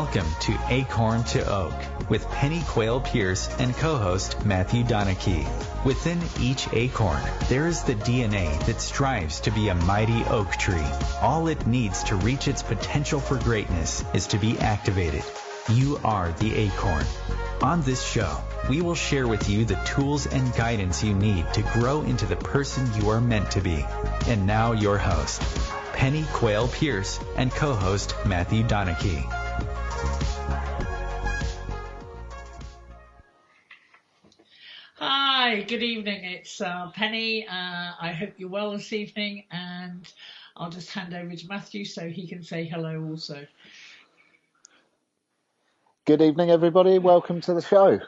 Welcome to Acorn to Oak with Penny Quaile-Pearce and co-host Matthew Donachie. Within each acorn, there is the DNA that strives to be a mighty oak tree. All it needs to reach its potential for greatness is to be activated. You are the acorn. On this show, we will share with you the tools and guidance you need to grow into the person you are meant to be. And now your host, Penny Quaile-Pearce and co-host Matthew Donachie. Hi, good evening. It's Penny. I hope you're well this evening, and I'll just hand over to Matthew so he can say hello also. Good evening, everybody. Welcome to the show.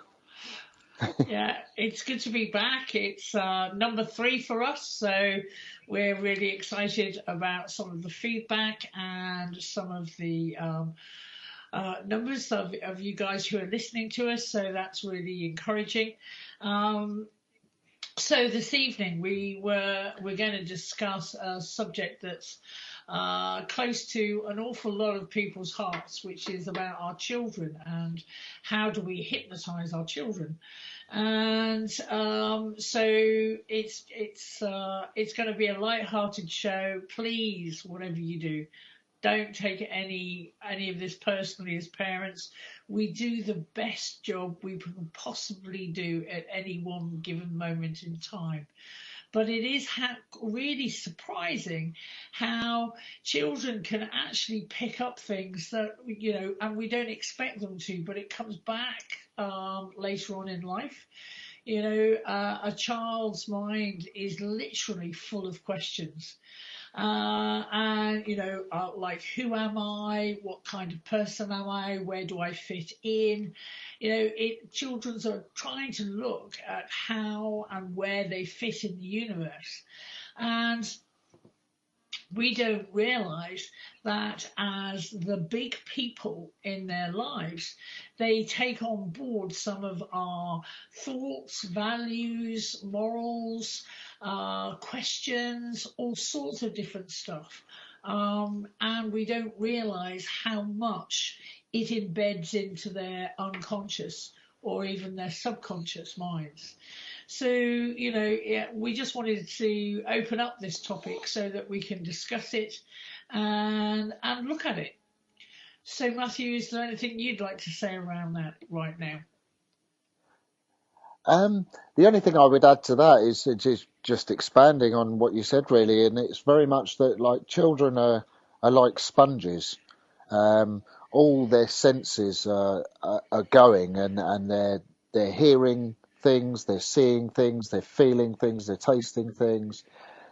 Yeah, it's good to be back. It's number 3 for us, so we're really excited about some of the feedback and some of the numbers of you guys who are listening to us, so that's really encouraging. So this evening we're going to discuss a subject that's close to an awful lot of people's hearts, which is about our children and how do we hypnotise our children. And so it's going to be a light-hearted show. Please, whatever you do, don't take any of this personally as parents. We do the best job we can possibly do at any one given moment in time. But it is really surprising how children can actually pick up things that, and we don't expect them to, but it comes back later on in life. A child's mind is literally full of questions. Like, who am I? What kind of person am I? Where do I fit in? Children are trying to look at how and where they fit in the universe. And we don't realise that as the big people in their lives, they take on board some of our thoughts, values, morals, questions, all sorts of different stuff. And we don't realise how much it embeds into their unconscious or even their subconscious minds. So, we just wanted to open up this topic so that we can discuss it and look at it. So, Matthew, is there anything you'd like to say around that right now? The only thing I would add to that is just expanding on what you said, really, and it's very much that, like, children are like sponges. All their senses are going, and they're hearing things, they're seeing things, they're feeling things, they're tasting things,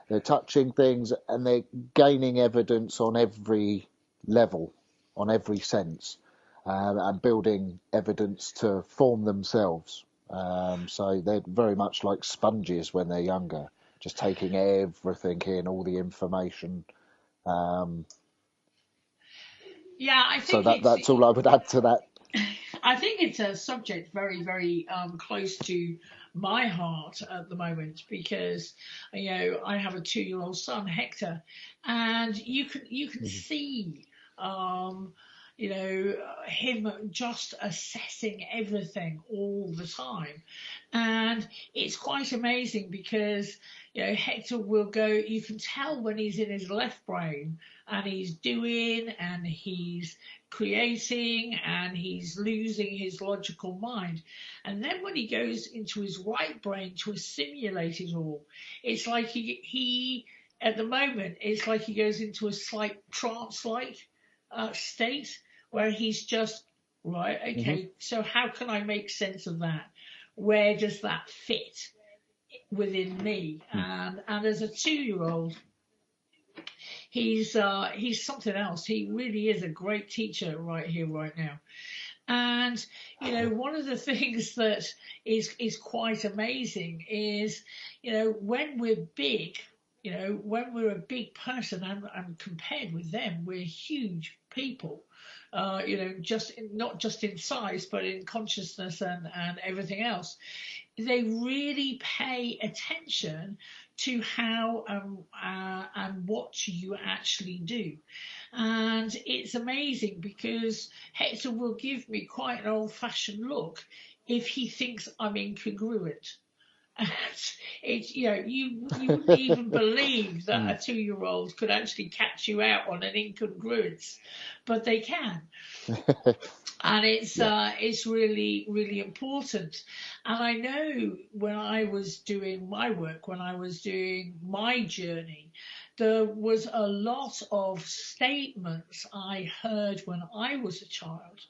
they're touching things, and they're gaining evidence on every level, on every sense, and building evidence to form themselves. So they're very much like sponges when they're younger, just taking everything in, all the information. Yeah, I think so that's all I would add to that. I think it's a subject very, very close to my heart at the moment because, I have a 2-year-old son, Hector, and you can see, him just assessing everything all the time. And it's quite amazing because, Hector will go, you can tell when he's in his left brain and he's doing and he's creating and he's losing his logical mind. And then when he goes into his right brain to assimilate it all, it's like he at the moment, it's like he goes into a slight trance-like state where he's just, right, okay, so how can I make sense of that? Where does that fit within me? And as a 2-year-old, he's something else. He really is a great teacher right here, right now. And, one of the things that is quite amazing is, when we're big, when we're a big person and compared with them, we're huge people, not just in size, but in consciousness and everything else. They really pay attention to how and what you actually do. And it's amazing because Hector will give me quite an old-fashioned look if he thinks I'm incongruent. And it's you wouldn't even believe that a 2-year-old could actually catch you out on an incongruence, but they can. And it's really, really important. And I know when I was doing my work, when I was doing my journey, there was a lot of statements I heard when I was a child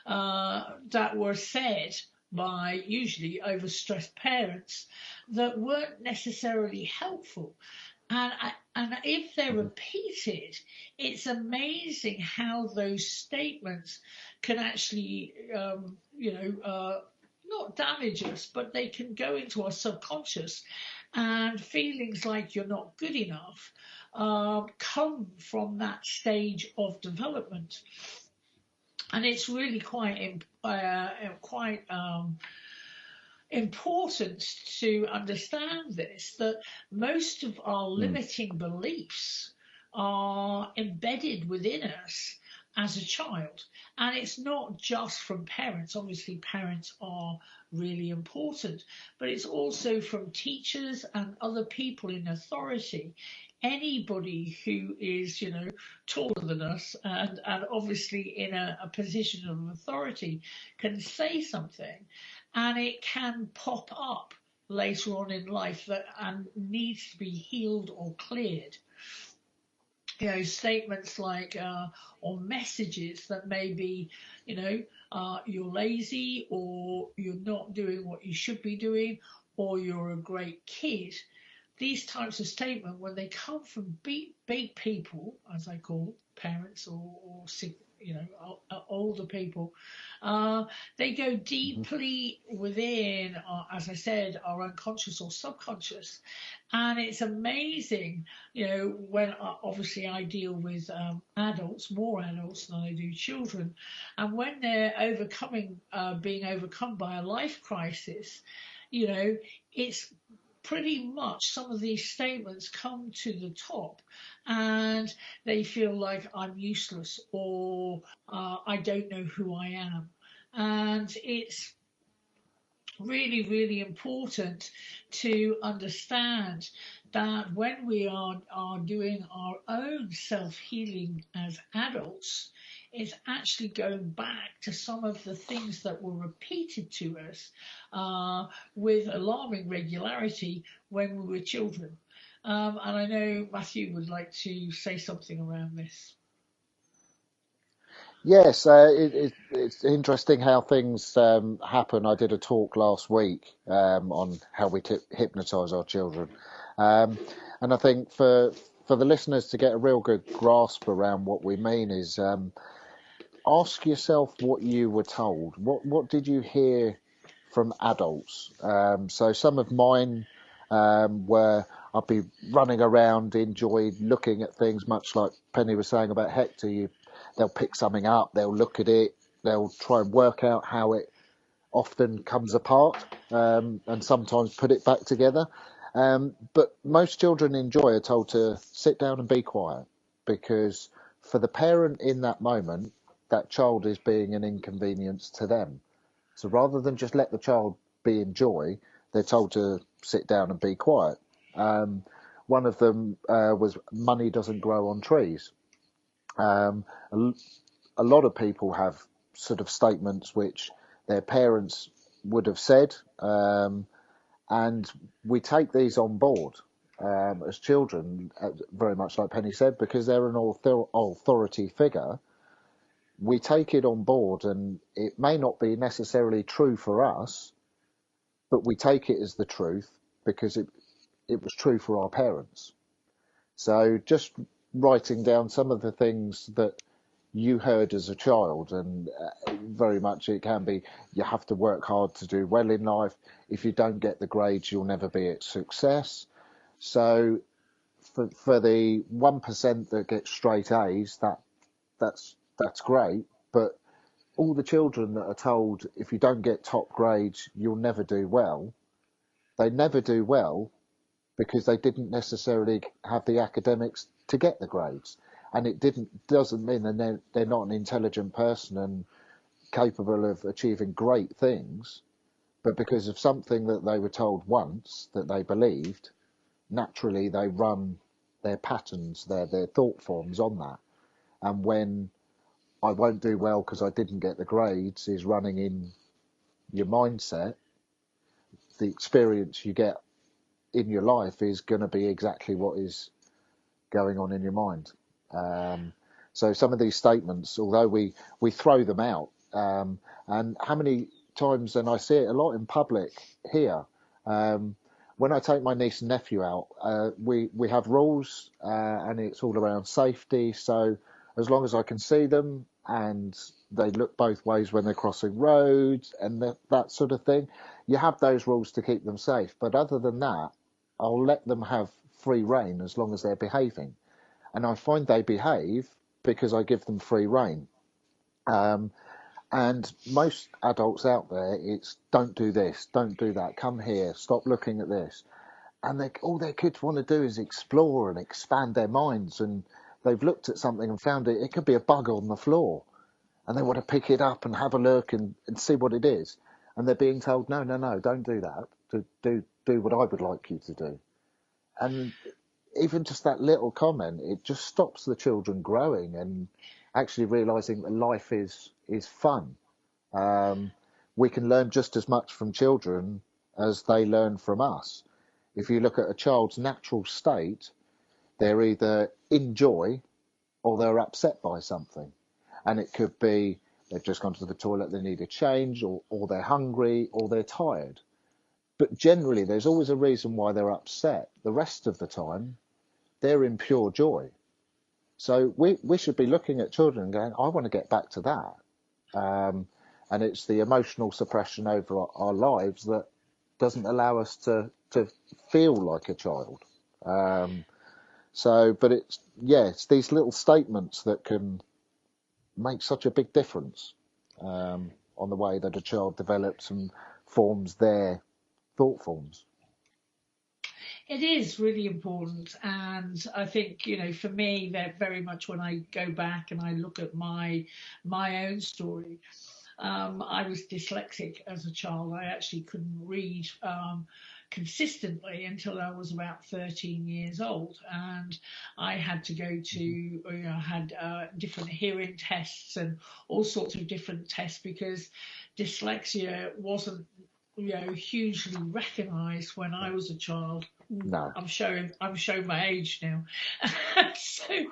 that were said by usually overstressed parents that weren't necessarily helpful. And if they're repeated, it's amazing how those statements can actually, not damage us, but they can go into our subconscious, and feelings like you're not good enough come from that stage of development. And it's really quite important to understand this, that most of our limiting beliefs are embedded within us as a child. And it's not just from parents. Obviously, parents are really important, but it's also from teachers and other people in authority. Anybody who is, taller than us and obviously in a position of authority can say something, and it can pop up later on in life and needs to be healed or cleared. Statements like or messages that may be, you're lazy, or you're not doing what you should be doing, or you're a great kid. These types of statements, when they come from big people, as I call parents or older people, they go deeply within, as I said, our unconscious or subconscious. And it's amazing, when obviously I deal with adults, more adults than I do children, and when they're being overcome by a life crisis, it's pretty much some of these statements come to the top, and they feel like I'm useless, or I don't know who I am. And it's really, really important to understand that when we are doing our own self-healing as adults, it's actually going back to some of the things that were repeated to us with alarming regularity when we were children. And I know Matthew would like to say something around this. Yes, it's interesting how things happen. I did a talk last week on how we hypnotise our children, and I think for the listeners to get a real good grasp around what we mean is ask yourself what you were told. What did you hear from adults? So some of mine were, I'd be running around, enjoyed looking at things, much like Penny was saying about Hector. They'll pick something up, they'll look at it, they'll try and work out how it often comes apart, and sometimes put it back together. But most children are told to sit down and be quiet, because for the parent in that moment, that child is being an inconvenience to them. So rather than just let the child be in joy, they're told to sit down and be quiet. One of them was money doesn't grow on trees. A lot of people have sort of statements which their parents would have said, and we take these on board as children, very much like Penny said, because they're an authority figure. We take it on board, and it may not be necessarily true for us, but we take it as the truth because it was true for our parents. So just writing down some of the things that you heard as a child, and very much it can be, you have to work hard to do well in life. If you don't get the grades, you'll never be a success. So for the 1% that get straight A's, that's that's great, but all the children that are told if you don't get top grades, you'll never do well, they never do well because they didn't necessarily have the academics to get the grades. And it doesn't mean that they're not an intelligent person and capable of achieving great things, but because of something that they were told once that they believed, naturally they run their patterns, their thought forms on that. And when I won't do well because I didn't get the grades is running in your mindset, the experience you get in your life is going to be exactly what is going on in your mind. So some of these statements, although we throw them out, and how many times, and I see it a lot in public here, when I take my niece and nephew out, we have rules, and it's all around safety. So as long as I can see them and they look both ways when they're crossing roads and that sort of thing, you have those rules to keep them safe. But other than that, I'll let them have free rein as long as they're behaving. And I find they behave because I give them free rein. And most adults out there, it's don't do this, don't do that, come here, stop looking at this. And all their kids want to do is explore and expand their minds. And they've looked at something and found it could be a bug on the floor. And they want to pick it up and have a look and see what it is. And they're being told, no, don't do that. Do what I would like you to do. And even just that little comment, it just stops the children growing and actually realizing that life is fun. We can learn just as much from children as they learn from us. If you look at a child's natural state, they're either in joy or they're upset by something. And it could be they've just gone to the toilet, they need a change, or they're hungry, or they're tired. But generally, there's always a reason why they're upset. The rest of the time, they're in pure joy. So we should be looking at children and going, I want to get back to that. And it's the emotional suppression over our lives that doesn't allow us to feel like a child. But it's these little statements that can make such a big difference on the way that a child develops and forms their thought forms. It is really important, and I think for me, that very much when I go back and I look at my own story, I was dyslexic as a child. I actually couldn't read consistently until I was about 13 years old, and I had to go to had different hearing tests and all sorts of different tests because dyslexia wasn't hugely recognised when I was a child. No. I'm showing my age now. So,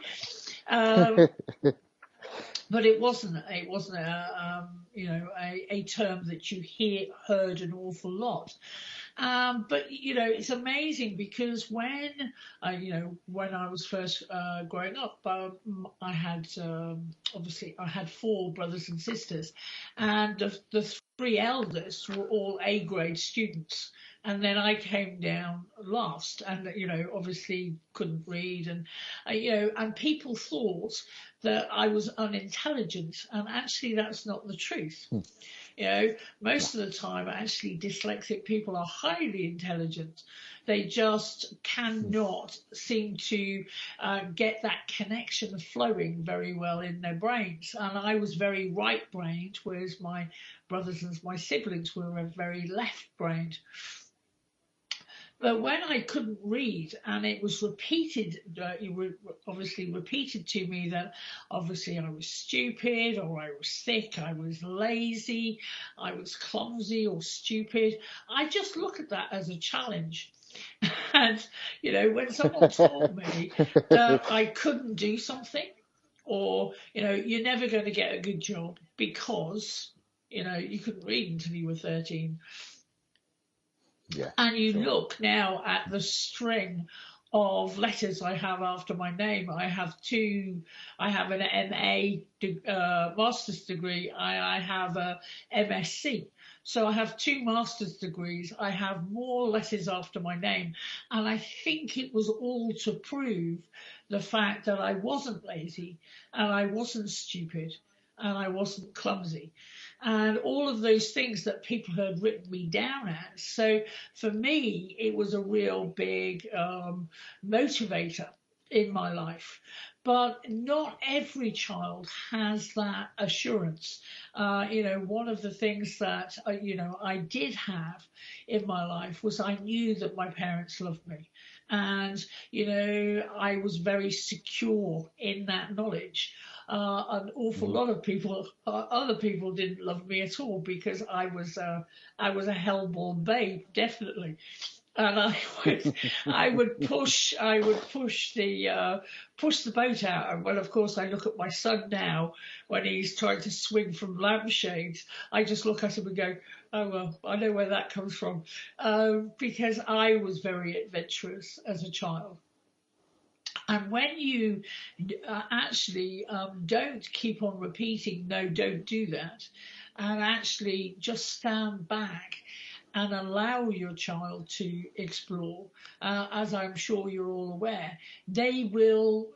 but it wasn't a term that you heard an awful lot. But it's amazing because when I was first growing up, I had obviously I had 4 brothers and sisters, and the 3 eldest were all A grade students. And then I came down last, and obviously couldn't read, and and people thought that I was unintelligent, and actually that's not the truth. Most of the time, actually, dyslexic people are highly intelligent. They just cannot seem to get that connection flowing very well in their brains. And I was very right-brained, whereas my brothers and my siblings were very left-brained. But when I couldn't read, and it was repeated, obviously repeated to me that obviously I was stupid, or I was sick, I was lazy, I was clumsy or stupid, I just look at that as a challenge. And, when someone told me that I couldn't do something, or, you're never going to get a good job because, you couldn't read until you were 13. Yeah, and you look now at the string of letters I have after my name. I have an MA master's degree. I have a MSc. So I have 2 master's degrees. I have more letters after my name. And I think it was all to prove the fact that I wasn't lazy and I wasn't stupid and I wasn't clumsy and all of those things that people had written me down as. So for me, it was a real big motivator in my life. But not every child has that assurance. One of the things that, I did have in my life was I knew that my parents loved me. And, I was very secure in that knowledge. An awful lot of people, other people didn't love me at all because I was a hellborn babe, definitely. And I would push the boat out. And when, of course, I look at my son now when he's trying to swing from lampshades, I just look at him and go, oh, well, I know where that comes from. Because I was very adventurous as a child. And when you actually don't keep on repeating, no, don't do that, and actually just stand back and allow your child to explore, as I'm sure you're all aware, they will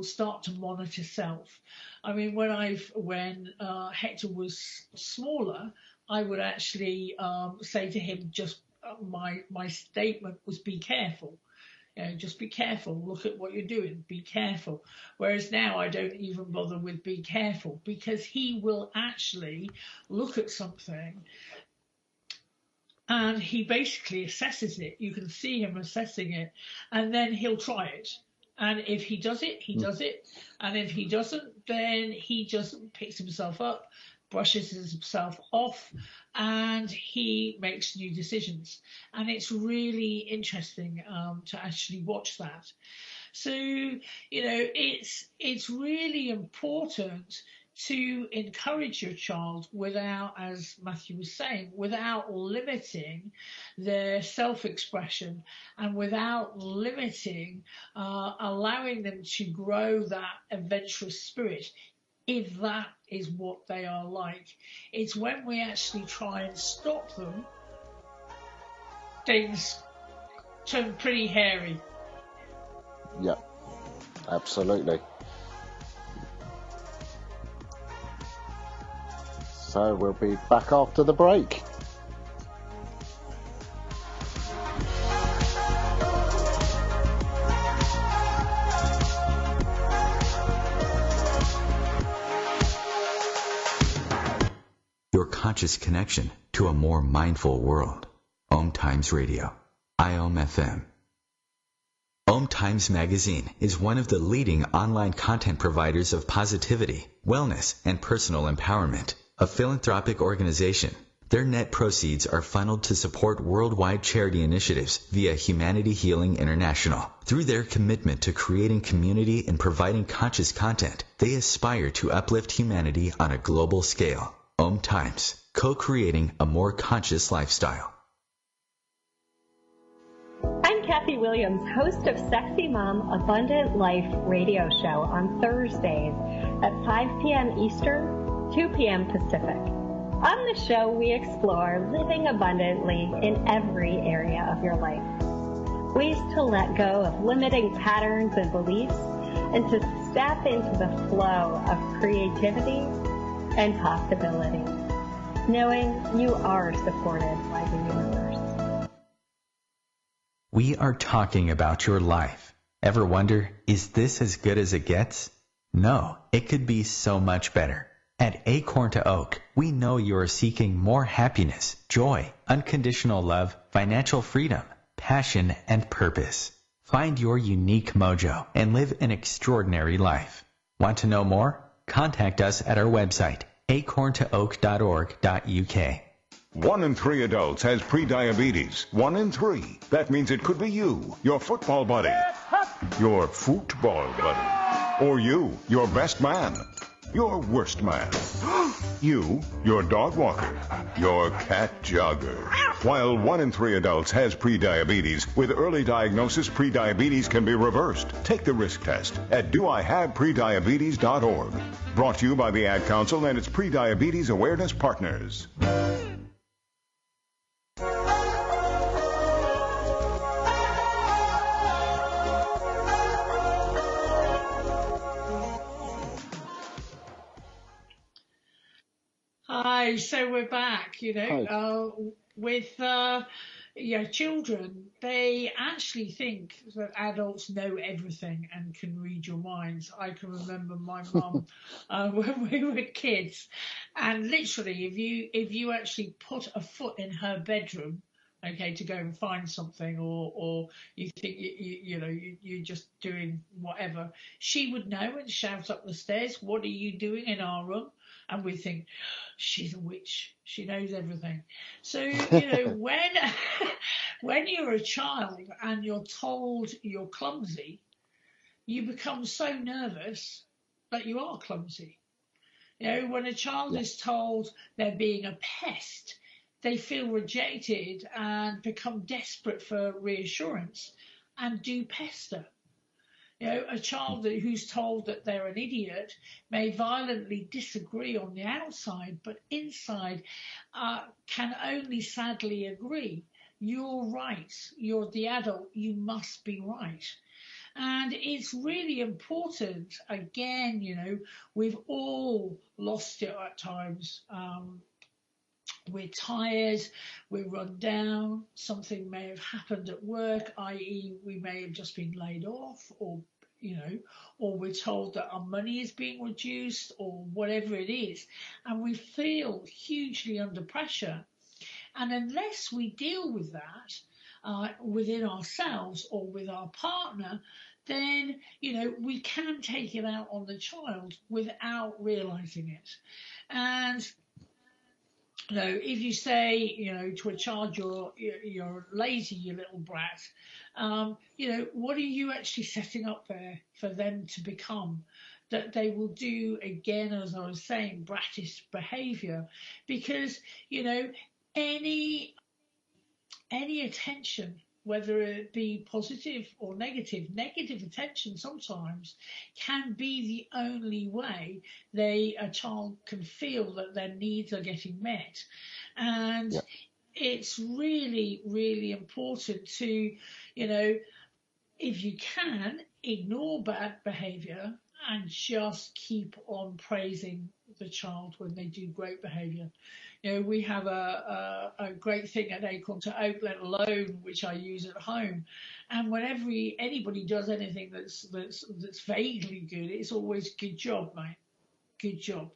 start to monitor self. I mean, when Hector was smaller, I would actually say to him, my statement was, be careful. Just be careful. Look at what you're doing. Be careful. Whereas now I don't even bother with be careful, because he will actually look at something and he basically assesses it. You can see him assessing it, and then he'll try it. And if he does it, he does it. And if he doesn't, then he just picks himself up, brushes himself off, and he makes new decisions. And it's really interesting to actually watch that. So, it's really important to encourage your child without, as Matthew was saying, without limiting their self-expression and without limiting, allowing them to grow that adventurous spirit, if that is what they are like. It's when we actually try and stop them, things turn pretty hairy. Yeah, absolutely. So we'll be back after the break. Your conscious connection to a more mindful world. OMTimes Radio. IOM-FM. OMTimes Magazine is one of the leading online content providers of positivity, wellness, and personal empowerment. A philanthropic organization, their net proceeds are funneled to support worldwide charity initiatives via Humanity Healing International. Through their commitment to creating community and providing conscious content, they aspire to uplift humanity on a global scale. OMTimes, co-creating a more conscious lifestyle. I'm Kathy Williams, host of Sexy Mom Abundant Life radio show on Thursdays at 5 p.m. Eastern, 2 p.m. Pacific. On the show, we explore living abundantly in every area of your life. Ways to let go of limiting patterns and beliefs and to step into the flow of creativity and possibility, knowing you are supported by the universe. We are talking about your life. Ever wonder, is this as good as it gets? No, it could be so much better. At Acorn to Oak, we know you are seeking more happiness, joy, unconditional love, financial freedom, passion, and purpose. Find your unique mojo and live an extraordinary life. Want to know more? Contact us at our website, acorntooak.org.uk. 1 in 3 adults has prediabetes. 1 in 3. That means it could be you, your football buddy, your football buddy, or you, your best man, your worst man, you, your dog walker, your cat jogger. While 1 in 3 adults has prediabetes, with early diagnosis, prediabetes can be reversed. Take the risk test at doihaveprediabetes.org. Brought to you by the Ad Council and its Prediabetes Awareness Partners. so we're back, with children. They actually think that adults know everything and can read your minds. I can remember my mum when we were kids, and literally, if you actually put a foot in her bedroom, okay, to go and find something, or you think you're just doing whatever, she would know and shout up the stairs, "What are you doing in our room?" And we think, she's a witch. She knows everything. So, when you're a child and you're told you're clumsy, you become so nervous that you are clumsy. When a child is told they're being a pest, they feel rejected and become desperate for reassurance and do pester. A child who's told that they're an idiot may violently disagree on the outside, but inside can only sadly agree. You're right. You're the adult. You must be right. And it's really important, again, we've all lost it at times. We're tired, we're run down, something may have happened at work, i.e. we may have just been laid off, or we're told that our money is being reduced, or whatever it is, and we feel hugely under pressure. And unless we deal with that within ourselves or with our partner, then we can take it out on the child without realizing it. And if you say, to a child, you're lazy, you little brat, what are you actually setting up there for them to become? That they will do, again, as I was saying, brattish behaviour, because any attention, whether it be positive or negative attention sometimes can be the only way a child can feel that their needs are getting met. And it's really, really important to, if you can, ignore bad behaviour and just keep on praising the child when they do great behaviour. We have a great thing at Acorn to Oak, let alone which I use at home. And whenever anybody does anything that's vaguely good, it's always "good job, mate, good job."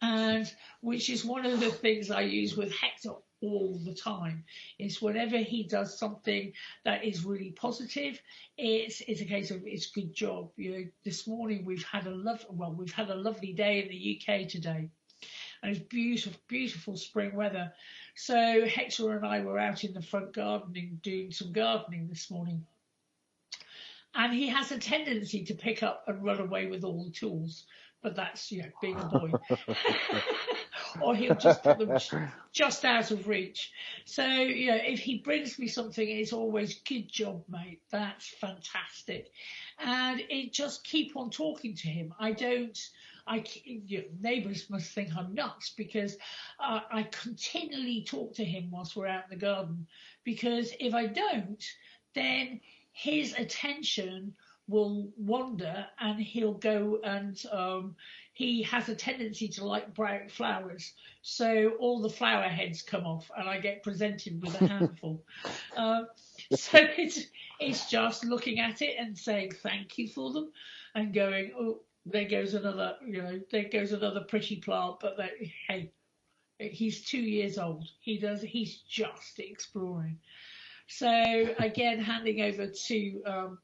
And which is one of the things I use with Hector all the time. Is whenever he does something that is really positive, it's a case of "it's good job." This morning we've had a lovely day in the UK today. And it's beautiful, beautiful spring weather. So Hector and I were out in the front gardening, doing some gardening this morning. And he has a tendency to pick up and run away with all the tools. But that's, being a boy. Or he'll just put them just out of reach. So, if he brings me something, it's always "good job, mate. That's fantastic." And it just keep on talking to him. Neighbours must think I'm nuts because I continually talk to him whilst we're out in the garden. Because if I don't, then his attention will wander and he'll go and he has a tendency to like bright flowers. So all the flower heads come off and I get presented with a handful. So it's just looking at it and saying thank you for them and going, "Oh, there goes another pretty plant." But hey, he's 2 years old. He's just exploring. So again, handing over to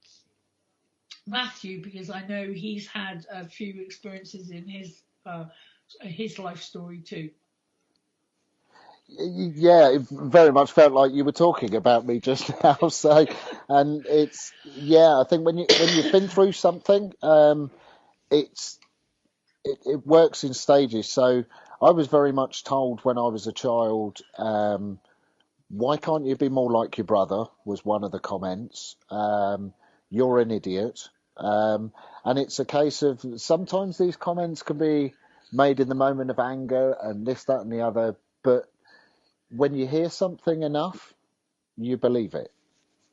Matthew, because I know he's had a few experiences in his life story too. Yeah, it very much felt like you were talking about me just now. So, and I think when you've been through something, it works in stages. So I was very much told when I was a child, "Why can't you be more like your brother?" was one of the comments. "You're an idiot." And it's a case of sometimes these comments can be made in the moment of anger and this, that, and the other. But when you hear something enough, you believe it.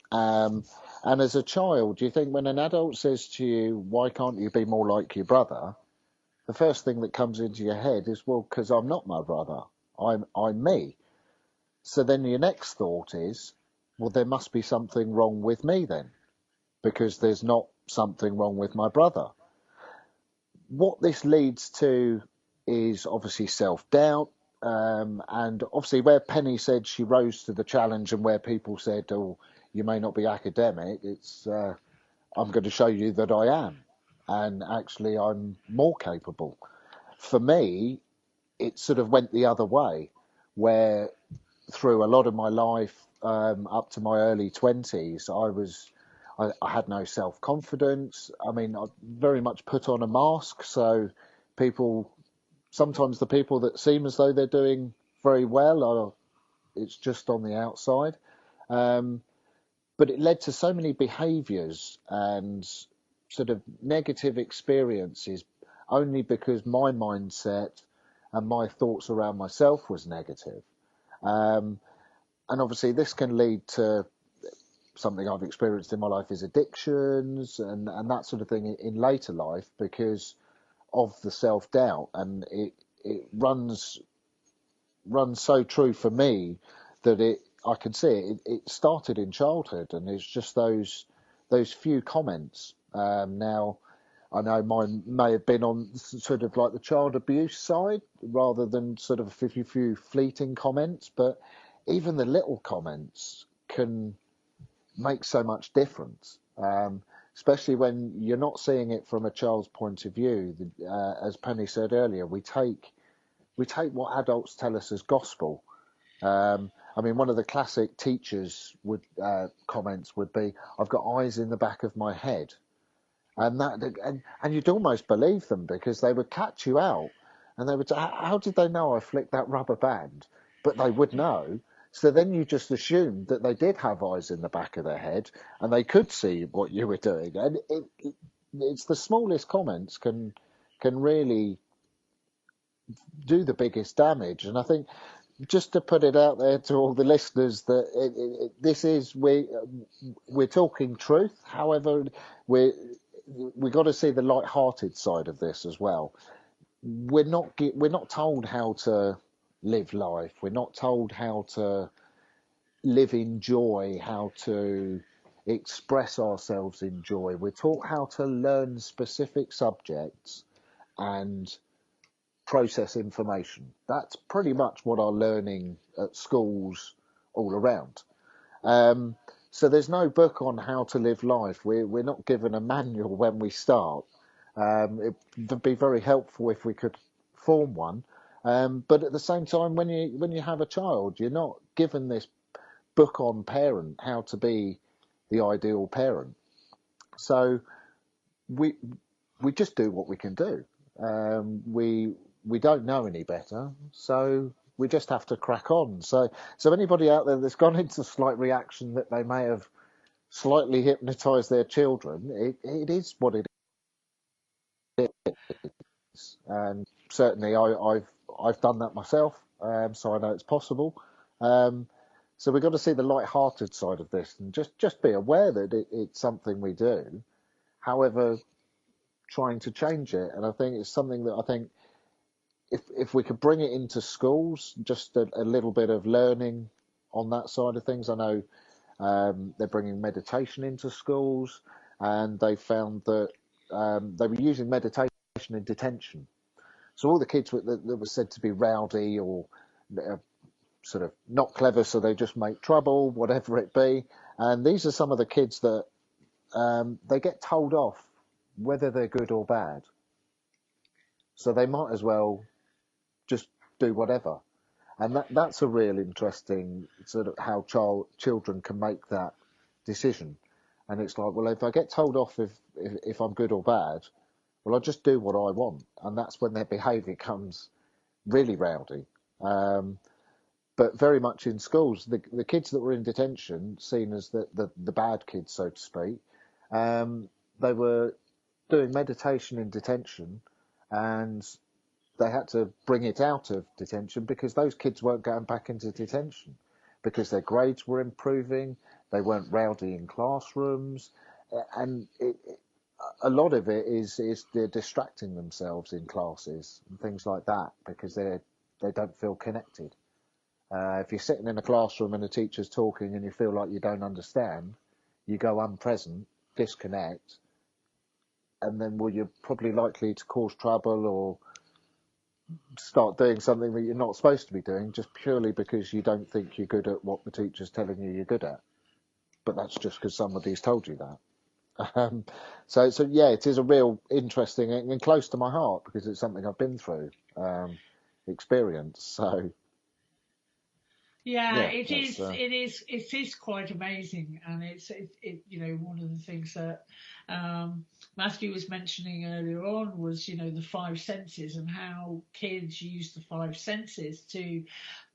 And as a child, you think when an adult says to you, "Why can't you be more like your brother?" the first thing that comes into your head is, well, because I'm not my brother. I'm me. So then your next thought is, well, there must be something wrong with me then, because there's not something wrong with my brother. What this leads to is obviously self-doubt, and obviously where Penny said she rose to the challenge and where people said, oh, you may not be academic, it's I'm going to show you that I am, and actually I'm more capable. For me, it sort of went the other way, where through a lot of my life, up to my early 20s, I had no self-confidence. I mean, I very much put on a mask, so sometimes the people that seem as though they're doing very well it's just on the outside. But it led to so many behaviours and sort of negative experiences only because my mindset and my thoughts around myself was negative. And obviously this can lead to something I've experienced in my life is addictions and that sort of thing in later life because of the self-doubt. And it runs so true for me that I can see it started in childhood, and it's just those few comments. Now, I know mine may have been on sort of like the child abuse side rather than sort of a few fleeting comments, but even the little comments can make so much difference, especially when you're not seeing it from a child's point of view. As Penny said earlier, we take what adults tell us as gospel. I mean, one of the classic teachers comments would be, "I've got eyes in the back of my head," and you'd almost believe them because they would catch you out, and they would say, "How did they know I flicked that rubber band?" But they would know. So then you just assumed that they did have eyes in the back of their head and they could see what you were doing. And it's the smallest comments can really do the biggest damage. And I think just to put it out there to all the listeners that we're talking truth. However, we got to see the light-hearted side of this as well. We're not told how to live life. We're not told how to live in joy, how to express ourselves in joy. We're taught how to learn specific subjects and process information. That's pretty much what our learning at schools all around. So there's no book on how to live life. We're not given a manual when we start. It would be very helpful if we could form one. But at the same time, when you have a child, you're not given this book on parent, how to be the ideal parent. So we just do what we can do. We don't know any better, so we just have to crack on. So anybody out there that's gone into slight reaction that they may have slightly hypnotised their children, it is what it is. And certainly I've done that myself, so I know it's possible. So we've got to see the light-hearted side of this and just be aware that it's something we do. However, trying to change it, and I think it's something that I think if we could bring it into schools, just a little bit of learning on that side of things. I know they're bringing meditation into schools, and they found that they were using meditation in detention. So all the kids that were said to be rowdy or sort of not clever, so they just make trouble, whatever it be. And these are some of the kids that they get told off whether they're good or bad. So they might as well just do whatever. And that's a real interesting sort of how children can make that decision. And it's like, well, if I get told off if I'm good or bad, well, I'll just do what I want. And that's when their behaviour comes really rowdy. But very much in schools, the kids that were in detention, seen as the bad kids, so to speak, they were doing meditation in detention, and they had to bring it out of detention because those kids weren't going back into detention because their grades were improving, they weren't rowdy in classrooms, and a lot of it is they're distracting themselves in classes and things like that because they're they don't feel connected. If you're sitting in a classroom and the teacher's talking and you feel like you don't understand, you go unpresent, disconnect, and then you're probably likely to cause trouble or start doing something that you're not supposed to be doing just purely because you don't think you're good at what the teacher's telling you you're good at. But that's just because somebody's told you that. So yeah, it is a real interesting and close to my heart because it's something I've been through, experience. So Yeah, yeah, it is. It is quite amazing, and it's one of the things that Matthew was mentioning earlier on was the five senses and how kids use the five senses to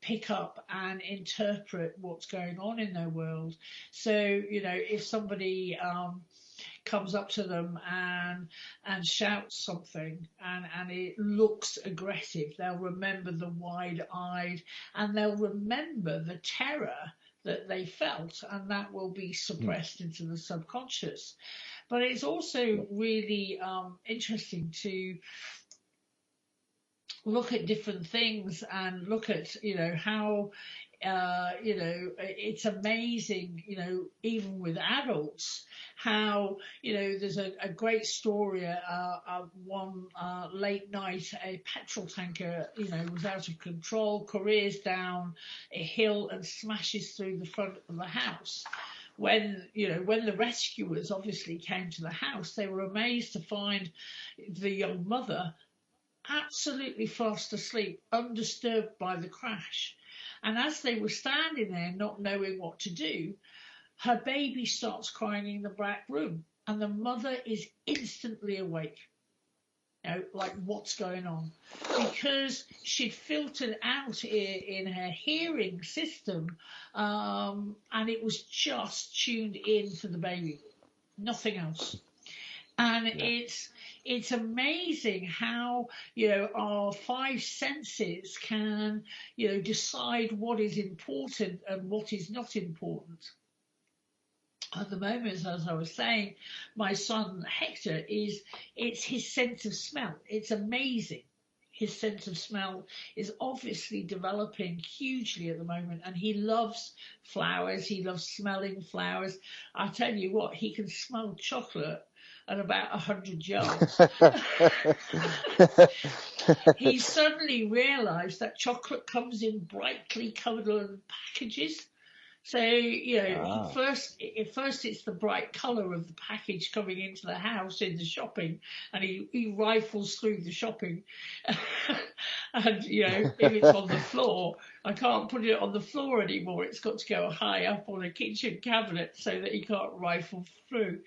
pick up and interpret what's going on in their world. So if somebody comes up to them and shouts something and it looks aggressive, they'll remember the wide-eyed and they'll remember the terror that they felt, and that will be suppressed into the subconscious. But it's also really interesting to look at different things and look at how it's amazing, even with adults, how, there's a great story, one late night, a petrol tanker, was out of control, careers down a hill and smashes through the front of the house. When the rescuers obviously came to the house, they were amazed to find the young mother absolutely fast asleep, undisturbed by the crash. And as they were standing there not knowing what to do, her baby starts crying in the back room and the mother is instantly awake. Like, what's going on? Because she'd filtered out in her hearing system, and it was just tuned in for the baby, nothing else. And it's amazing how our five senses can decide what is important and what is not important. At the moment, as I was saying, my son Hector it's his sense of smell. It's amazing. His sense of smell is obviously developing hugely at the moment, and he loves flowers. He loves smelling flowers. I tell you what, he can smell chocolate at about 100 yards. He suddenly realised that chocolate comes in brightly coloured packages. So, at first it's the bright colour of the package coming into the house in the shopping, and he rifles through the shopping. And, if it's on the floor, I can't put it on the floor anymore. It's got to go high up on a kitchen cabinet so that he can't rifle through.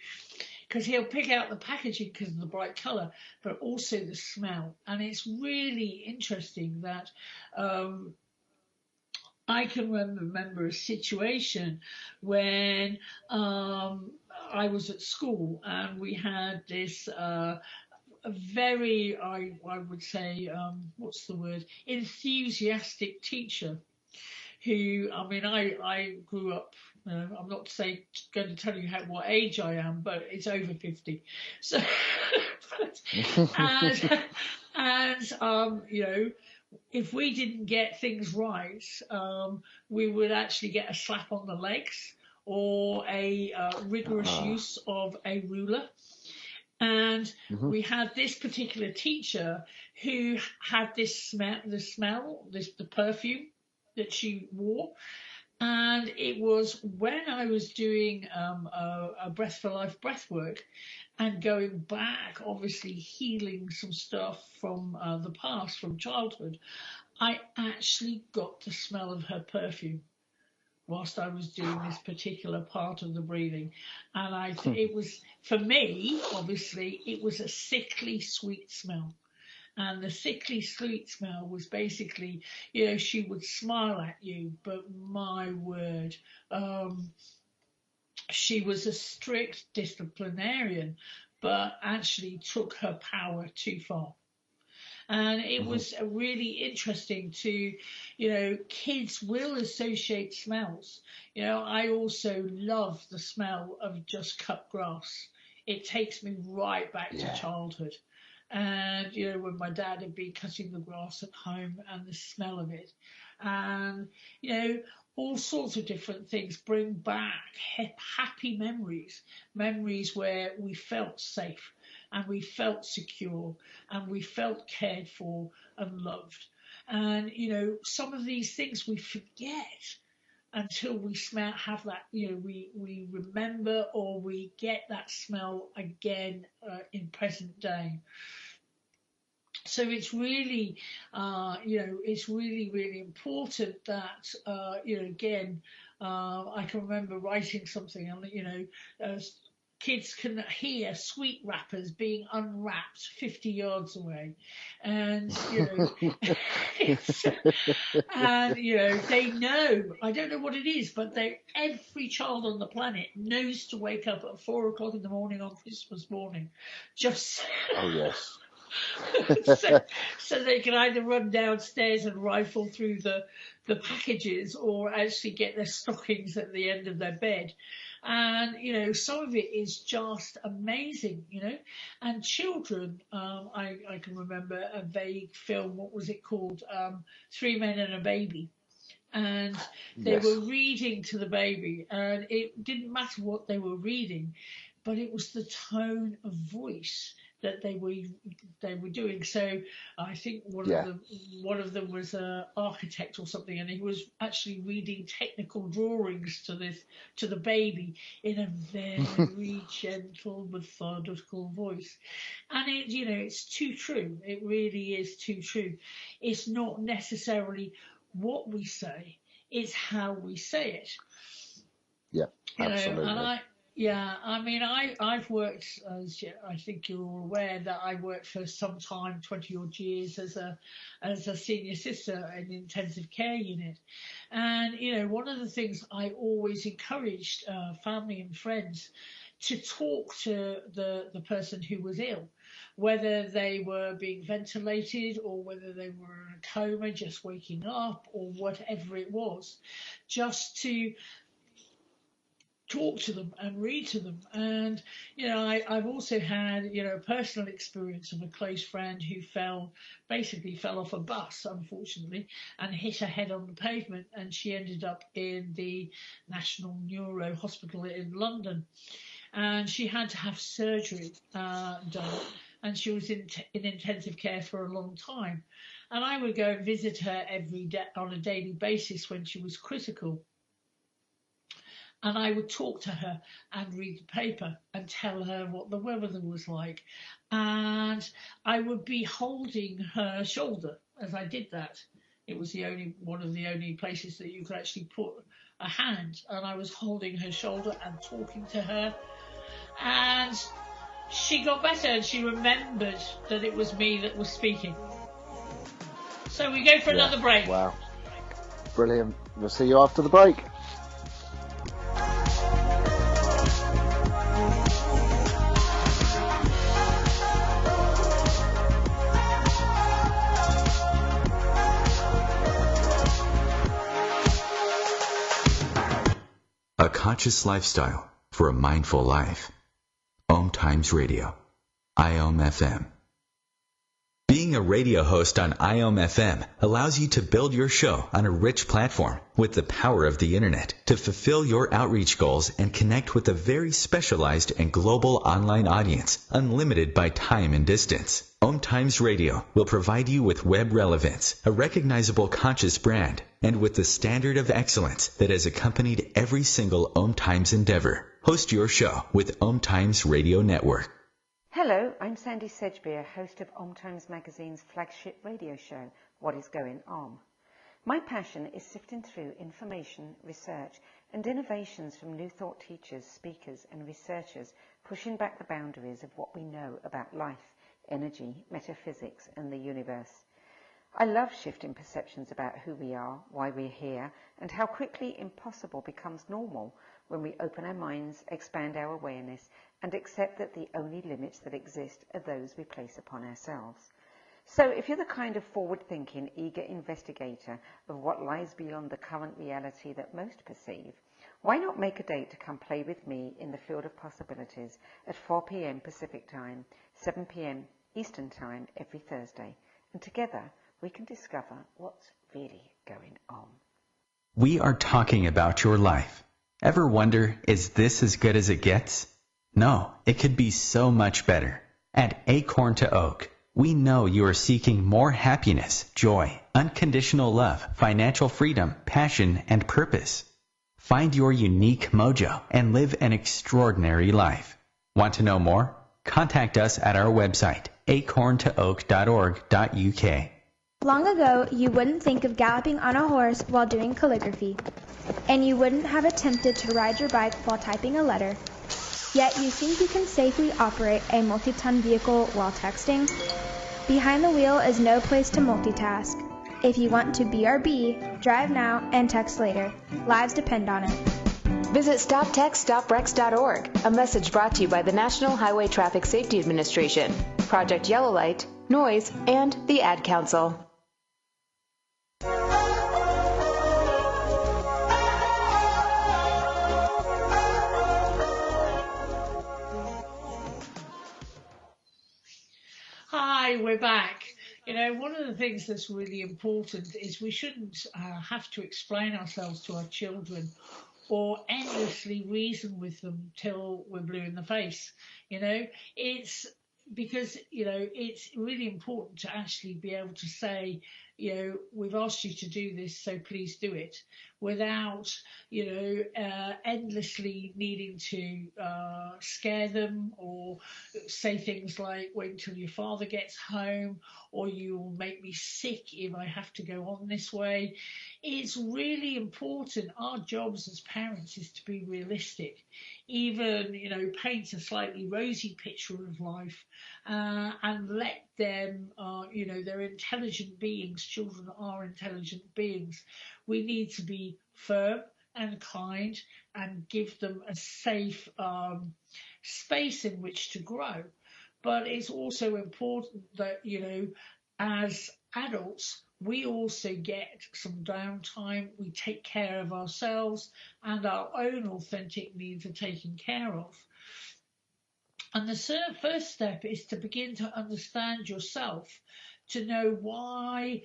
Because he'll pick out the packaging because of the bright colour, but also the smell. And it's really interesting that I can remember a situation when I was at school and we had this a very, I would say, what's the word, enthusiastic teacher who, I grew up, I'm not going to tell you what age I am, but it's over 50. So, if we didn't get things right, we would actually get a slap on the legs or a rigorous use of a ruler. And we had this particular teacher who had this the perfume that she wore. And it was when I was doing a Breath for Life breathwork and going back, obviously healing some stuff from the past, from childhood, I actually got the smell of her perfume whilst I was doing this particular part of the breathing. And it was, for me, obviously, it was a sickly sweet smell. And the sickly sweet smell was basically, she would smile at you, but my word, she was a strict disciplinarian, but actually took her power too far. And it was really interesting to, kids will associate smells. I also love the smell of just cut grass. It takes me right back to childhood. And, when my dad had been cutting the grass at home and the smell of it. And, all sorts of different things bring back happy memories where we felt safe and we felt secure and we felt cared for and loved. And, some of these things we forget until we have that, we remember or we get that smell again in present day. So it's really, it's really, really important that, again, I can remember writing something and, kids can hear sweet wrappers being unwrapped 50 yards away. And, and, they know, I don't know what it is, but every child on the planet knows to wake up at 4 o'clock in the morning on Christmas morning. Just. Oh, yes. so they can either run downstairs and rifle through the packages or actually get their stockings at the end of their bed. And, some of it is just amazing, and children, I can remember a vague film, what was it called? 3 Men and a Baby. And they Yes. were reading to the baby, and it didn't matter what they were reading, but it was the tone of voice that they were doing. So I think one of them was an architect or something, and he was actually reading technical drawings to the baby in a very gentle, methodical voice. And it's too true. It really is too true. It's not necessarily what we say, it's how we say it. Yeah, absolutely. I've worked, as I think you're all aware, that I worked for some time, 20 odd years, as a senior sister in an intensive care unit. And, one of the things I always encouraged family and friends to talk to the person who was ill, whether they were being ventilated or whether they were in a coma, just waking up or whatever it was, just to talk to them and read to them. And I've also had a personal experience of a close friend who basically fell off a bus, unfortunately, and hit her head on the pavement, and she ended up in the National Neuro Hospital in London, and she had to have surgery done, and she was in intensive care for a long time. And I would go and visit her every day on a daily basis when she was critical. And I would talk to her and read the paper and tell her what the weather was like. And I would be holding her shoulder as I did that. It was one of the only places that you could actually put a hand. And I was holding her shoulder and talking to her. And she got better, and she remembered that it was me that was speaking. So we go for another break. Wow. Brilliant. We'll see you after the break. A conscious lifestyle for a mindful life. OMTimes Radio. IOM FM. Being a radio host on IOM FM allows you to build your show on a rich platform with the power of the internet to fulfill your outreach goals and connect with a very specialized and global online audience, unlimited by time and distance. OMTimes Radio will provide you with web relevance, a recognizable conscious brand, and with the standard of excellence that has accompanied every single OMTimes endeavor. Host your show with OMTimes Radio Network. Hello, I'm Sandy Sedgbeer, host of OMTimes Magazine's flagship radio show, What is Going On. My passion is sifting through information, research and innovations from new thought teachers, speakers and researchers, pushing back the boundaries of what we know about life, energy, metaphysics and the universe. I love shifting perceptions about who we are, why we're here, and how quickly impossible becomes normal when we open our minds, expand our awareness, and accept that the only limits that exist are those we place upon ourselves. So if you're the kind of forward-thinking, eager investigator of what lies beyond the current reality that most perceive, why not make a date to come play with me in the field of possibilities at 4 p.m. Pacific Time, 7 p.m. Eastern Time every Thursday, and together we can discover what's really going on. We are talking about your life. Ever wonder, is this as good as it gets? No, it could be so much better. At Acorn to Oak, we know you are seeking more happiness, joy, unconditional love, financial freedom, passion, and purpose. Find your unique mojo and live an extraordinary life. Want to know more? Contact us at our website, acorntooak.org.uk. Long ago, you wouldn't think of galloping on a horse while doing calligraphy, and you wouldn't have attempted to ride your bike while typing a letter. Yet you think you can safely operate a multi-ton vehicle while texting? Behind the wheel is no place to multitask. If you want to BRB, drive now and text later. Lives depend on it. Visit StopTextStopWrecks.org, a message brought to you by the National Highway Traffic Safety Administration, Project Yellow Light, Noise, and the Ad Council. Hi, we're back. You know, one of the things that's really important is we shouldn't have to explain ourselves to our children or endlessly reason with them till we're blue in the face. You know, it's because, you know, it's really important to actually be able to say, you know, we've asked you to do this, so please do it, without, you know, endlessly needing to scare them or say things like, wait until your father gets home, or you'll make me sick if I have to go on this way. It's really important. Our jobs as parents is to be realistic, even, you know, paint a slightly rosy picture of life, and let them, you know, they're intelligent beings. Children are intelligent beings. We need to be firm and kind and give them a safe space in which to grow. But it's also important that, you know, as adults, we also get some downtime. We take care of ourselves, and our own authentic needs are taken care of. And the first step is to begin to understand yourself, to know why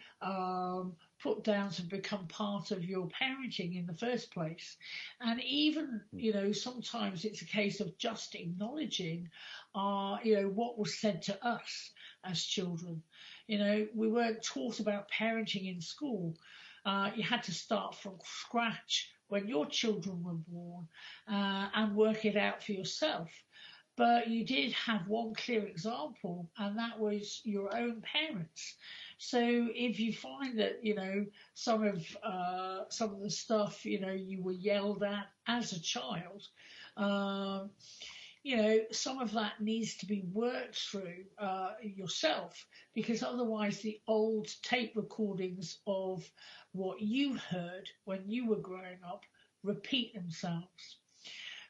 put downs have become part of your parenting in the first place. And even, you know, sometimes it's a case of just acknowledging, you know, what was said to us as children. You know, we weren't taught about parenting in school. You had to start from scratch when your children were born and work it out for yourself. But you did have one clear example, and that was your own parents. So if you find that, you know, some of the stuff, you know, you were yelled at as a child, you know, some of that needs to be worked through yourself, because otherwise the old tape recordings of what you heard when you were growing up repeat themselves.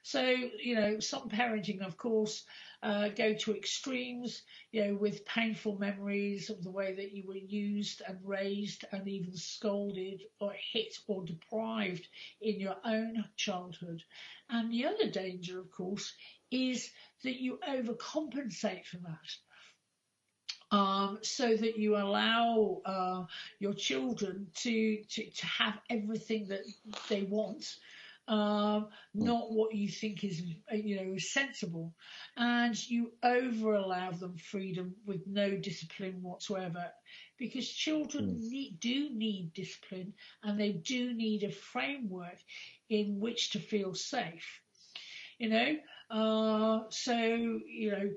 So, you know, some parenting, of course, go to extremes, you know, with painful memories of the way that you were used and raised and even scolded or hit or deprived in your own childhood. And the other danger, of course, is that you overcompensate for that. So that you allow your children to have everything that they want, not what you think is, you know, sensible, and you over allow them freedom with no discipline whatsoever, because children do need discipline, and they do need a framework in which to feel safe. You know, so, you know,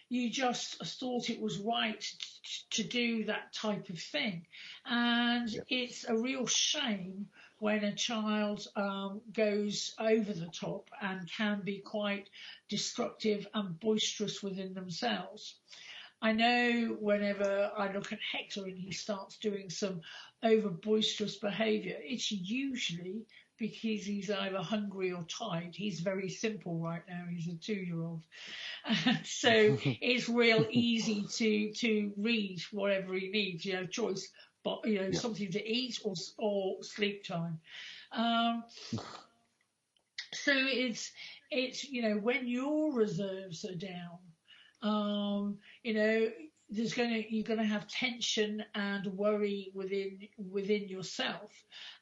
you just thought it was right to do that type of thing. And it's a real shame when a child goes over the top and can be quite destructive and boisterous within themselves. I know whenever I look at Hector and he starts doing some over boisterous behaviour, it's usually because he's either hungry or tired. He's very simple right now. He's a 2-year-old. So it's real easy to read whatever he needs, you know, choice, but, you know, something to eat or sleep time. So it's, you know, when your reserves are down, you know, you're gonna have tension and worry within yourself,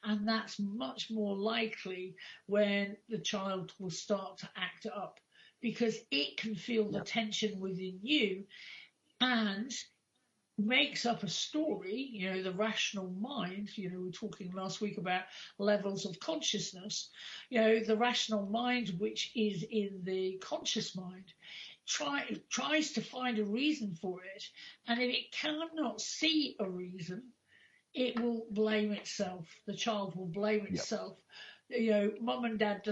and that's much more likely when the child will start to act up, because it can feel the tension within you and makes up a story. The rational mind, we were talking last week about levels of consciousness. The rational mind, which is in the conscious mind, tries to find a reason for it, and if it cannot see a reason, it will blame itself. The child will blame itself. Mum and dad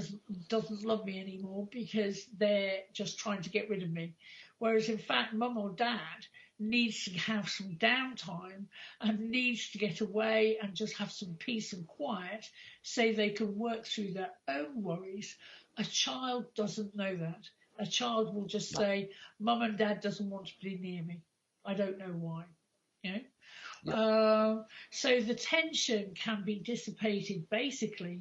doesn't love me anymore because they're just trying to get rid of me, whereas in fact mum or dad needs to have some downtime and needs to get away and just have some peace and quiet so they can work through their own worries. A child doesn't know that. A child will just say, mum and dad doesn't want to be near me. I don't know why. So the tension can be dissipated basically,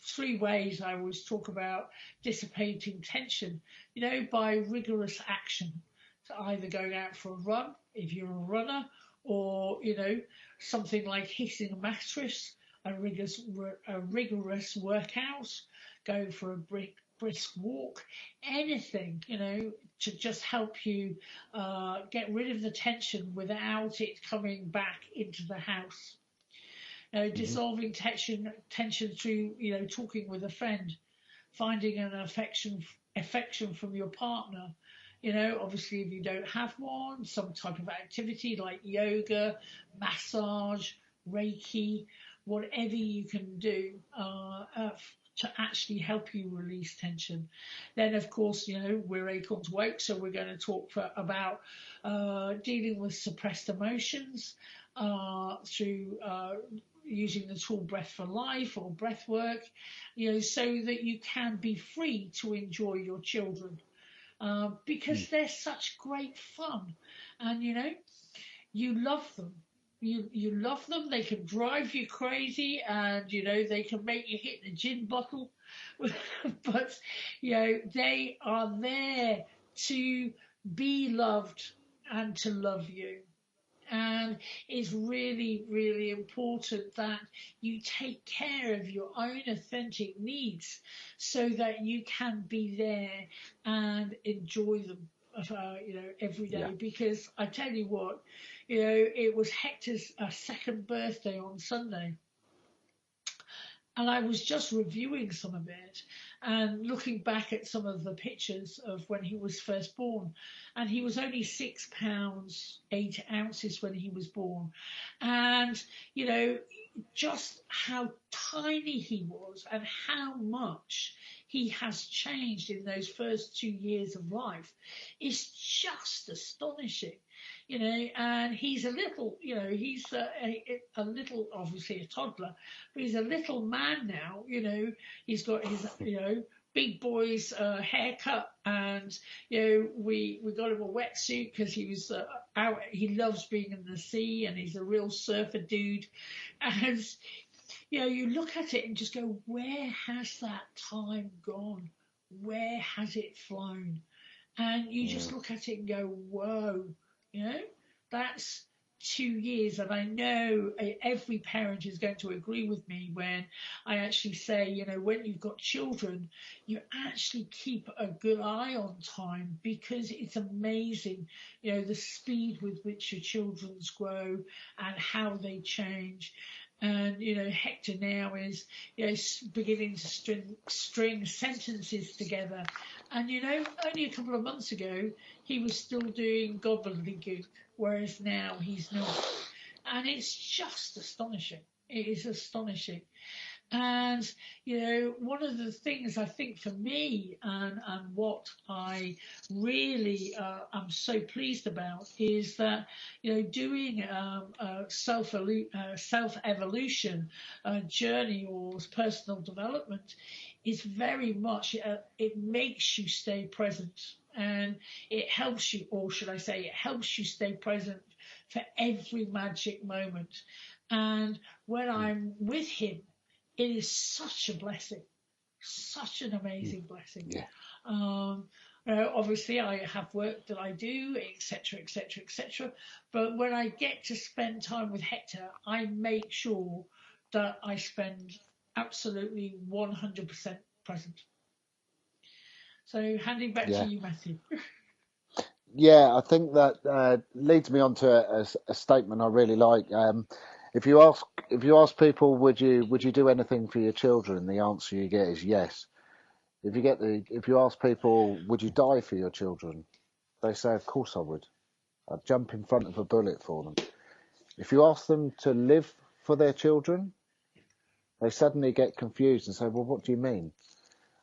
3 ways I always talk about dissipating tension, by rigorous action. So either going out for a run, if you're a runner, or, something like hitting a mattress, a rigorous workout, going for a brisk walk, anything, to just help you get rid of the tension without it coming back into the house. Dissolving tension through, talking with a friend, finding an affection from your partner. Obviously, if you don't have one, some type of activity like yoga, massage, Reiki, whatever you can do to actually help you release tension. Then, of course, we're Acorns Woke, so we're going to talk about dealing with suppressed emotions through using the tool Breath for Life or breath work, so that you can be free to enjoy your children. Because they're such great fun, and you love them. You love them. They can drive you crazy, and they can make you hit the gin bottle, but they are there to be loved and to love you. And it's really, really important that you take care of your own authentic needs so that you can be there and enjoy them, every day. Because I tell you what, it was Hector's second birthday on Sunday. And I was just reviewing some of it and looking back at some of the pictures of when he was first born. And he was only 6 pounds, 8 ounces when he was born. And, just how tiny he was and how much he has changed in those first 2 years of life is just astonishing. And he's a little, he's a little, obviously a toddler, but he's a little man now. He's got his, big boy's haircut, and we got him a wetsuit because he was out. He loves being in the sea, and he's a real surfer dude. And you look at it and just go, where has that time gone? Where has it flown? And you just look at it and go, whoa. That's 2 years. And I know every parent is going to agree with me when I actually say, when you've got children, you actually keep a good eye on time, because it's amazing, the speed with which your children's grow and how they change. And, Hector now is, beginning to string sentences together. And, only a couple of months ago, he was still doing gobbledygook, whereas now he's not. And it's just astonishing. It is astonishing. And, one of the things I think for me and what I really am so pleased about is that, doing a self-evolution journey or personal development is very much, it makes you stay present, and it helps you, or should I say, it helps you stay present for every magic moment. And when I'm with him, it is such a blessing. such an amazing blessing. Yeah. Obviously, I have work that I do, etc., etc., etc. But when I get to spend time with Hector, I make sure that I spend absolutely 100% present. So, handing back to Yeah. you, Matthew. Yeah, I think that leads me on to a statement I really like. If you ask people, would you do anything for your children? The answer you get is yes. If you ask people, would you die for your children? They say, of course I would. I'd jump in front of a bullet for them. If you ask them to live for their children, they suddenly get confused and say, well, what do you mean?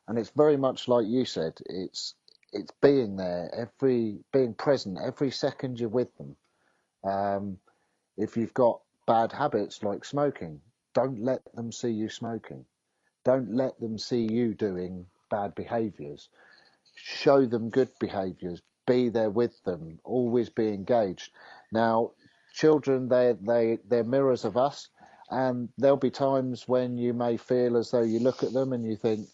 And it's very much like you said. It's being there, being present every second you're with them. If you've got bad habits like smoking, don't let them see you smoking. Don't let them see you doing bad behaviours. Show them good behaviours. Be there with them. Always be engaged. Now, children, they're mirrors of us, and there'll be times when you may feel as though you look at them and you think,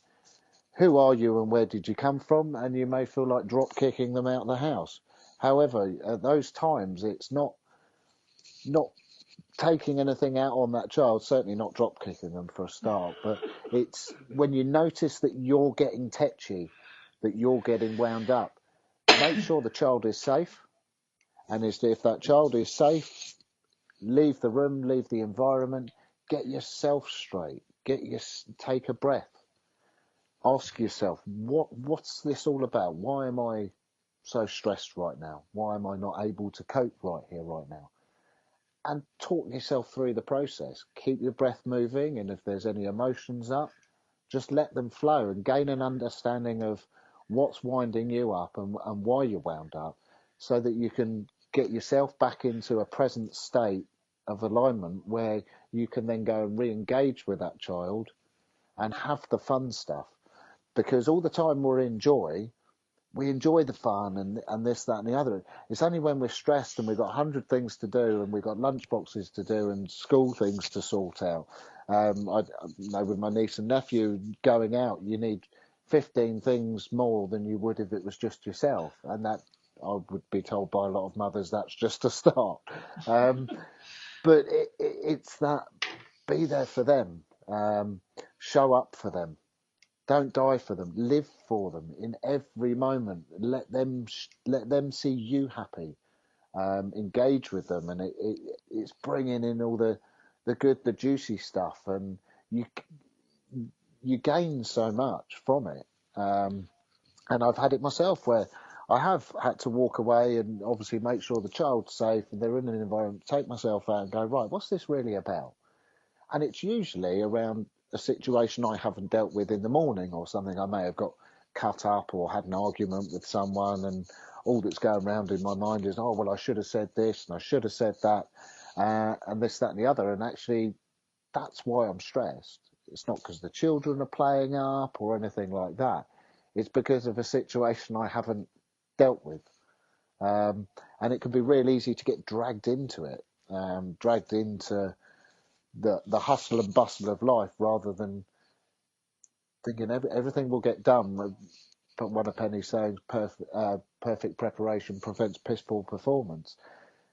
who are you and where did you come from? And you may feel like drop kicking them out of the house. However, at those times, it's not taking anything out on that child, certainly not drop kicking them for a start, but it's when you notice that you're getting tetchy, that you're getting wound up, make sure the child is safe. And if that child is safe, leave the room, leave the environment, get yourself straight, take a breath. Ask yourself, what's this all about? Why am I so stressed right now? Why am I not able to cope right here, right now? And talk yourself through the process. Keep your breath moving, and if there's any emotions up, just let them flow and gain an understanding of what's winding you up and why you're wound up, so that you can get yourself back into a present state of alignment where you can then go and re-engage with that child and have the fun stuff. Because all the time we're in joy, we enjoy the fun and this, that, and the other. It's only when we're stressed and we've got 100 things to do and we've got lunch boxes to do and school things to sort out. I know with my niece and nephew going out, you need 15 things more than you would if it was just yourself. And that, I would be told by a lot of mothers, that's just a start. But it's that, be there for them, show up for them. Don't die for them. Live for them in every moment. Let them see you happy. Engage with them, and it's bringing in all the good, the juicy stuff, and you gain so much from it. And I've had it myself where I have had to walk away and obviously make sure the child's safe and they're in an environment. Take myself out and go, right, what's this really about? And it's usually around a situation I haven't dealt with in the morning or something. I may have got cut up or had an argument with someone, and all that's going around in my mind is, oh, well, I should have said this and I should have said that, and this, that, and the other. And actually, that's why I'm stressed. It's not because the children are playing up or anything like that. It's because of a situation I haven't dealt with. And it can be real easy to get dragged into it, dragged into the hustle and bustle of life, rather than thinking everything will get done. But one of Penny's saying, perfect preparation prevents piss poor performance.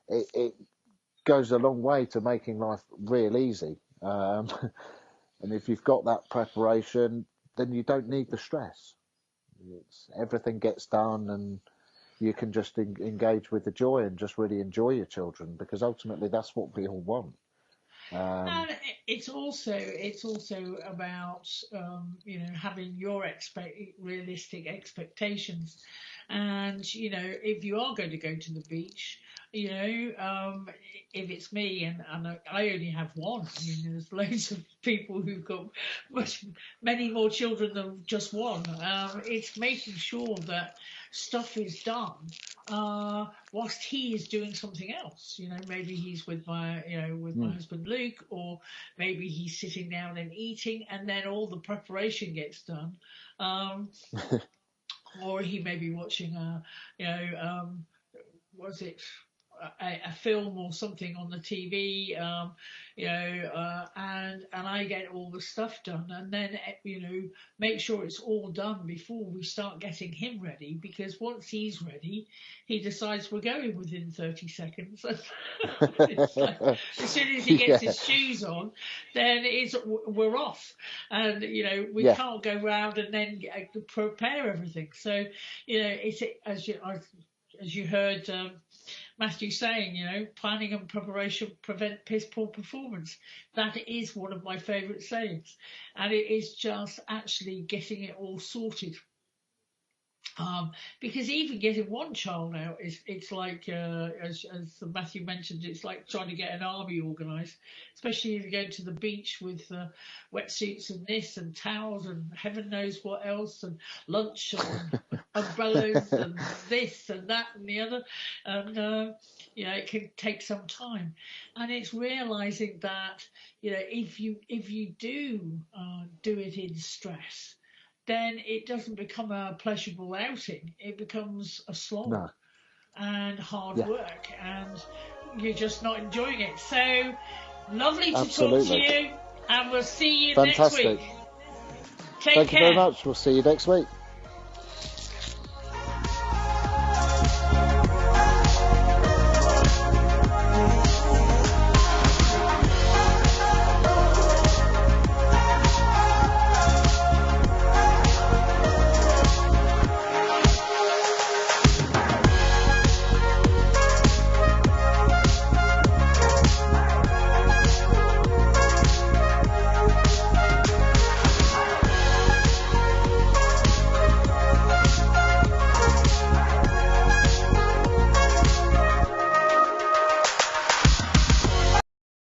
It goes a long way to making life real easy. And if you've got that preparation, then you don't need the stress. Everything gets done, and you can just engage with the joy and just really enjoy your children, because ultimately that's what we all want. And it's also about having your realistic expectations, and if you are going to go to the beach, if it's me and I only have one. I mean, there's loads of people who've got many more children than just one. It's making sure that stuff is done whilst he is doing something else. Maybe he's with my husband Luke, or maybe he's sitting down and eating, and then all the preparation gets done. Or he may be watching was it a film or something on the TV, and I get all the stuff done, and then make sure it's all done before we start getting him ready, because once he's ready, he decides we're going within 30 seconds. It's like, as soon as he gets his shoes on, then we're off, and we can't go round and then prepare everything. So it's as you heard Matthew saying, planning and preparation prevent piss poor performance. That is one of my favourite sayings, and it is just actually getting it all sorted. Because even getting one child out it's like as Matthew mentioned, it's like trying to get an army organised, especially if you go to the beach with wetsuits and this and towels and heaven knows what else, and lunch and umbrellas and this and that and the other, and it can take some time. And it's realising that if you do it in stress, then it doesn't become a pleasurable outing. It becomes a slog and hard work, and you're just not enjoying it. So lovely to talk to you, and we'll see you next week. Take care. Thank you very much. We'll see you next week.